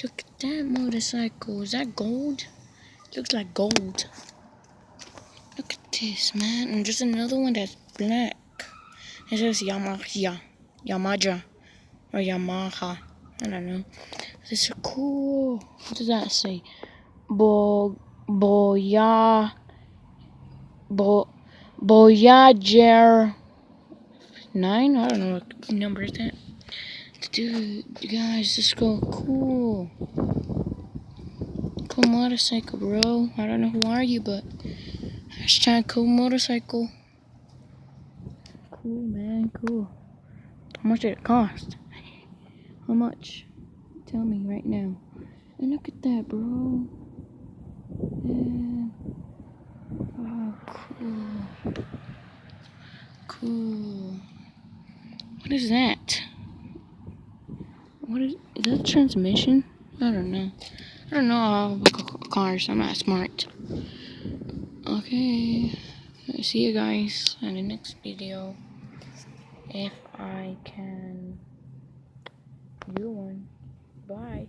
Look at that motorcycle. Is that gold? Looks like gold. Look at this, man. And there's another one that's black. It says Yamaha. Or Yamaha. I don't know. This is cool. What does that say? Voyager 9? I don't know what number is that. Dude, you guys, this is cool. Cool motorcycle, bro. I don't know who are you, but hashtag cool motorcycle. Cool, man, cool. How much did it cost? How much? Tell me right now. And look at that, bro. Yeah. Oh, cool. Cool. What is that? Is that a transmission? I don't know. I don't know how cars. I'm not smart. Okay. See you guys in the next video. If I can do one. Bye.